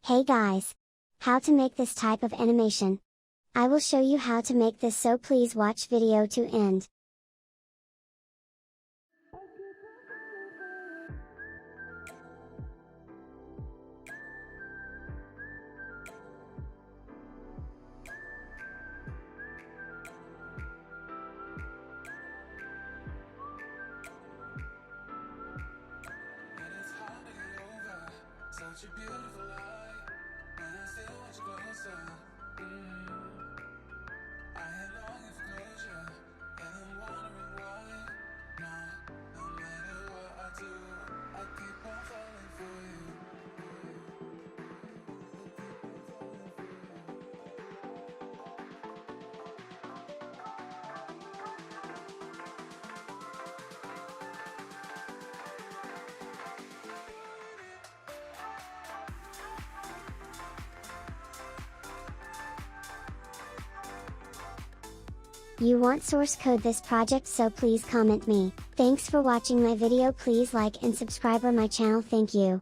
Hey guys! How to make this type of animation? I will show you how to make this, so please watch video to end. Such a beautiful lie, and I still want you closer. I had longing for closure, and I'm wondering why. No matter what I do, I keep on falling for you. You want source code this project, so please comment me. Thanks for watching my video. Please like and subscribe my channel. Thank you.